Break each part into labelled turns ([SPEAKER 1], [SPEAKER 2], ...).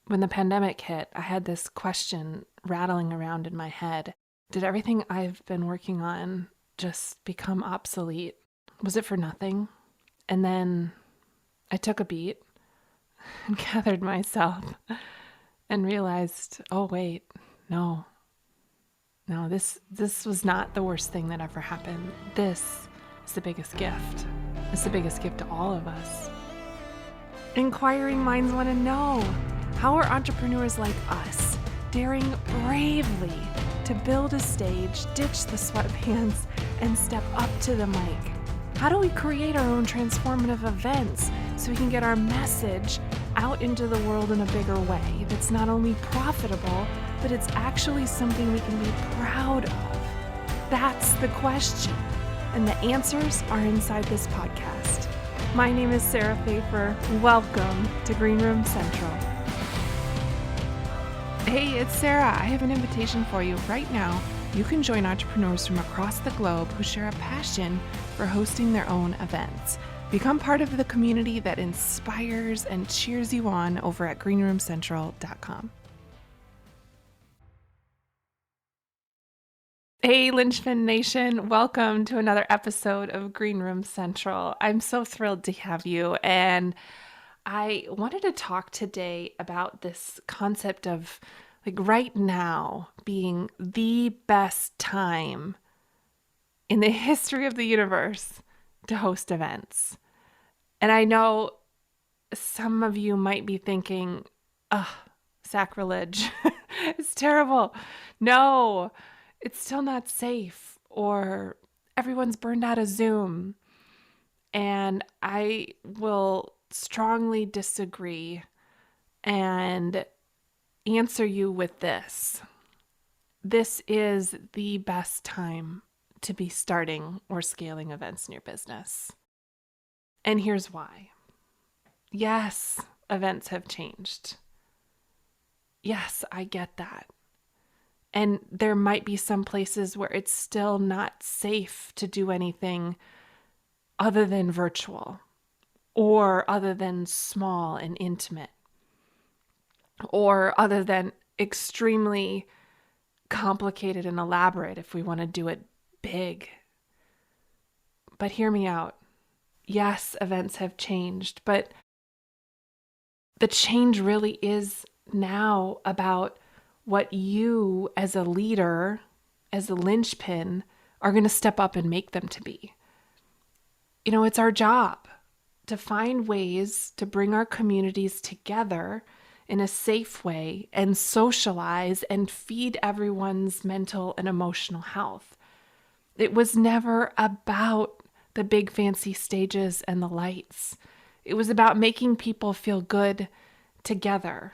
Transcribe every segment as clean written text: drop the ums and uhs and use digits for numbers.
[SPEAKER 1] When the pandemic hit, I had this question rattling around in my head. Did everything I've been working on just become obsolete? Was it for nothing? And then I took a beat and gathered myself and realized, oh wait, no, this was not the worst thing that ever happened. This is the biggest gift. It's the biggest gift to all of us. Inquiring minds want to know, how are entrepreneurs like us daring bravely to build a stage, ditch the sweatpants, and step up to the mic? How do we create our own transformative events so we can get our message out into the world in a bigger way that's not only profitable, but it's actually something we can be proud of? That's the question, and the answers are inside this podcast. My name is Sarah Pfeiffer. Welcome to Green Room Central. Hey, it's Sarah. I have an invitation for you right now. You can join entrepreneurs from across the globe who share a passion for hosting their own events. Become part of the community that inspires and cheers you on over at greenroomcentral.com. Hey, Lynchpin Nation, welcome to another episode of Green Room Central. I'm so thrilled to have you, and I wanted to talk today about this concept of right now being the best time in the history of the universe to host events. And I know some of you might be thinking, sacrilege. It's terrible. No, it's still not safe, or everyone's burned out of Zoom. And I will strongly disagree and answer you with this. This is the best time to be starting or scaling events in your business. And here's why. Yes, events have changed. Yes, I get that. And there might be some places where it's still not safe to do anything other than virtual, or other than small and intimate, or other than extremely complicated and elaborate if we want to do it big. But hear me out. Yes, events have changed, but the change really is now about what you as a leader, as a linchpin, are going to step up and make them to be. You know, it's our job to find ways to bring our communities together in a safe way and socialize and feed everyone's mental and emotional health. It was never about the big fancy stages and the lights. It was about making people feel good together.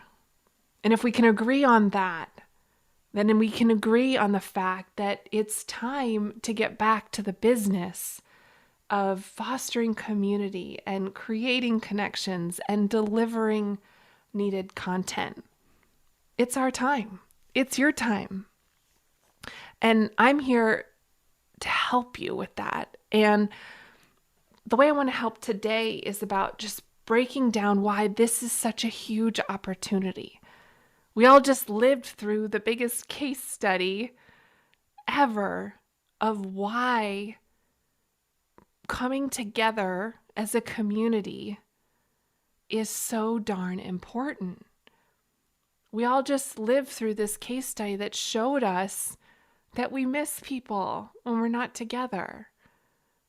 [SPEAKER 1] And if we can agree on that, then we can agree on the fact that it's time to get back to the business of fostering community and creating connections and delivering needed content. It's our time. It's your time. And I'm here to help you with that. And the way I want to help today is about just breaking down why this is such a huge opportunity. We all just lived through the biggest case study ever of why coming together as a community is so darn important. We all just lived through this case study that showed us that we miss people when we're not together.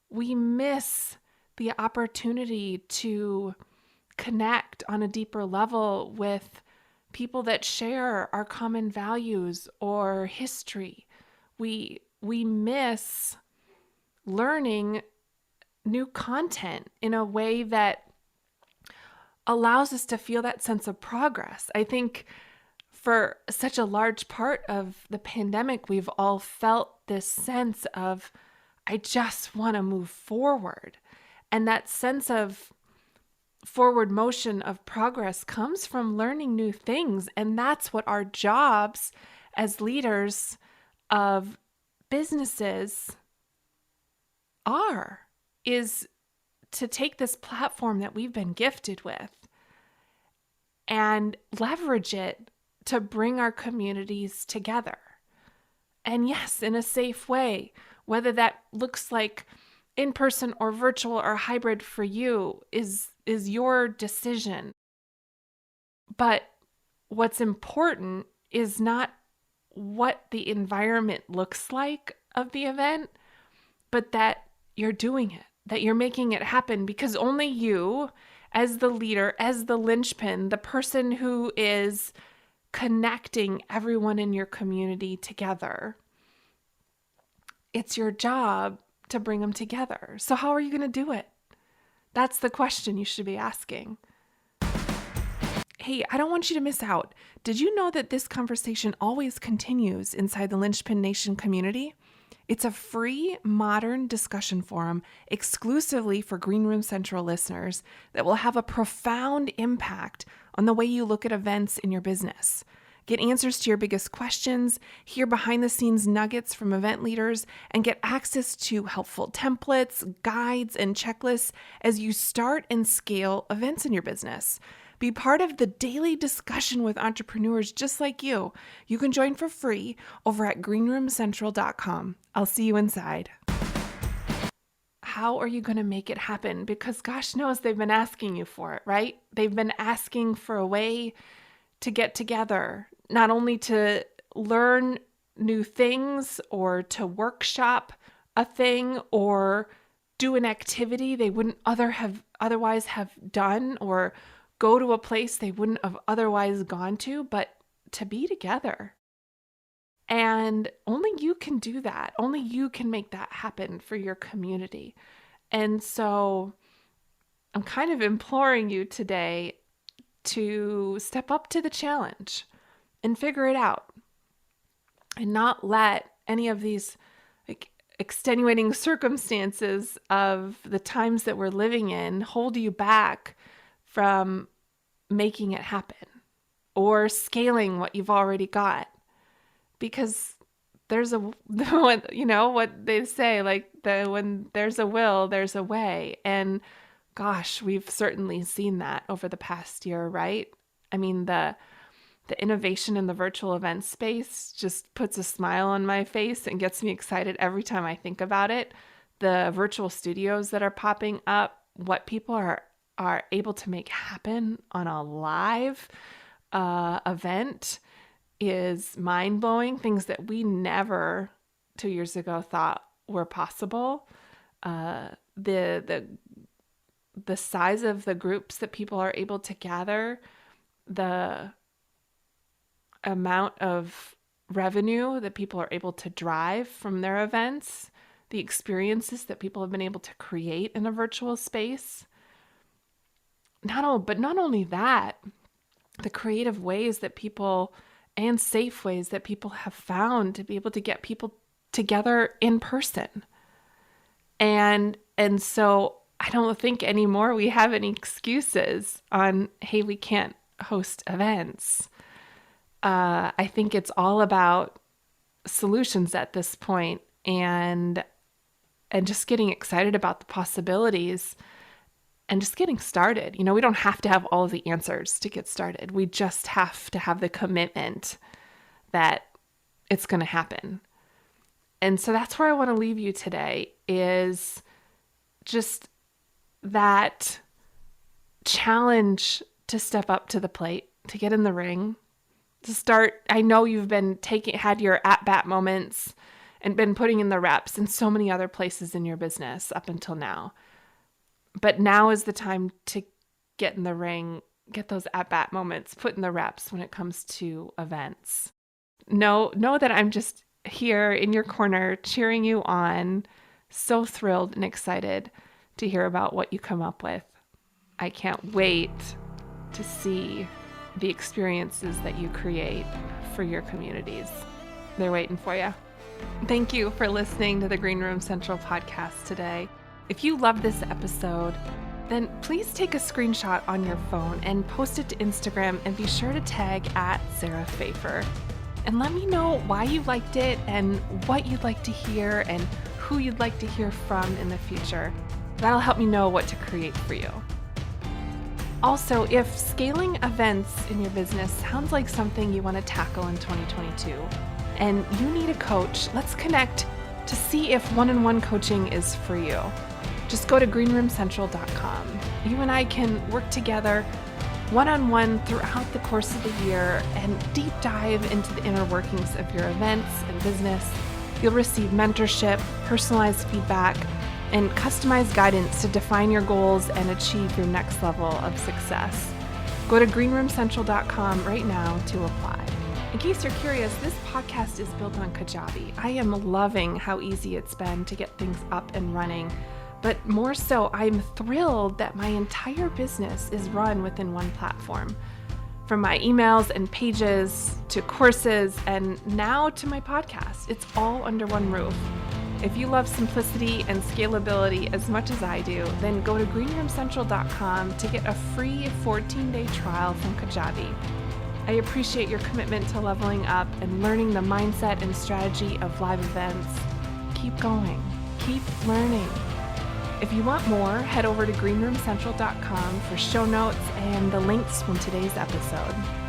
[SPEAKER 1] We miss the opportunity to connect on a deeper level with people that share our common values or history. We miss learning new content in a way that allows us to feel that sense of progress. I think for such a large part of the pandemic, we've all felt this sense of, I just want to move forward. And that sense of forward motion of progress comes from learning new things. And that's what our jobs as leaders of businesses is to take this platform that we've been gifted with and leverage it to bring our communities together. And yes, in a safe way, whether that looks like in person or virtual or hybrid for you is your decision. But what's important is not what the environment looks like of the event, but that you're doing it, that you're making it happen, because only you, as the leader, as the linchpin, the person who is connecting everyone in your community together, it's your job to bring them together. So how are you going to do it? That's the question you should be asking. Hey, I don't want you to miss out. Did you know that this conversation always continues inside the Linchpin Nation community? It's a free, modern discussion forum exclusively for Green Room Central listeners that will have a profound impact on the way you look at events in your business. Get answers to your biggest questions, hear behind-the-scenes nuggets from event leaders, and get access to helpful templates, guides, and checklists as you start and scale events in your business. Be part of the daily discussion with entrepreneurs just like you. You can join for free over at greenroomcentral.com. I'll see you inside. How are you going to make it happen? Because gosh knows they've been asking you for it, right? They've been asking for a way to get together, not only to learn new things or to workshop a thing or do an activity they wouldn't otherwise have done, or go to a place they wouldn't have otherwise gone to, but to be together. And only you can do that. Only you can make that happen for your community. And so I'm kind of imploring you today to step up to the challenge and figure it out, and not let any of these extenuating circumstances of the times that we're living in hold you back from making it happen or scaling what you've already got. Because there's what they say, when there's a will, there's a way. And gosh, we've certainly seen that over the past year, right? I mean, the innovation in the virtual event space just puts a smile on my face and gets me excited every time I think about it. The virtual studios that are popping up, what people are able to make happen on a live event is mind-blowing. Things that we never 2 years ago thought were possible. The size of the groups that people are able to gather, the amount of revenue that people are able to drive from their events, the experiences that people have been able to create in a virtual space. Not only that, the creative ways that people and safe ways that people have found to be able to get people together in person. And so I don't think anymore we have any excuses on, hey, we can't host events. I think it's all about solutions at this point, and just getting excited about the possibilities and just getting started. We don't have to have all of the answers to get started. We just have to have the commitment that it's going to happen. And so that's where I want to leave you today, is just that challenge to step up to the plate, to get in the ring, to start. I know you've been had your at-bat moments and been putting in the reps in so many other places in your business up until now. But now is the time to get in the ring, get those at-bat moments, put in the reps when it comes to events. Know that I'm just here in your corner cheering you on, so thrilled and excited to hear about what you come up with. I can't wait to see the experiences that you create for your communities. They're waiting for you. Thank you for listening to the Green Room Central podcast today. If you love this episode, then please take a screenshot on your phone and post it to Instagram, and be sure to tag @SarahPfeiffer. And let me know why you liked it and what you'd like to hear and who you'd like to hear from in the future. That'll help me know what to create for you. Also, if scaling events in your business sounds like something you want to tackle in 2022 and you need a coach, let's connect to see if one-on-one coaching is for you. Just go to greenroomcentral.com. You and I can work together one-on-one throughout the course of the year and deep dive into the inner workings of your events and business. You'll receive mentorship, personalized feedback, and customized guidance to define your goals and achieve your next level of success. Go to greenroomcentral.com right now to apply. In case you're curious, this podcast is built on Kajabi. I am loving how easy it's been to get things up and running, but more so, I'm thrilled that my entire business is run within one platform. From my emails and pages to courses and now to my podcast, it's all under one roof. If you love simplicity and scalability as much as I do, then go to greenroomcentral.com to get a free 14-day trial from Kajabi. I appreciate your commitment to leveling up and learning the mindset and strategy of live events. Keep going. Keep learning. If you want more, head over to greenroomcentral.com for show notes and the links from today's episode.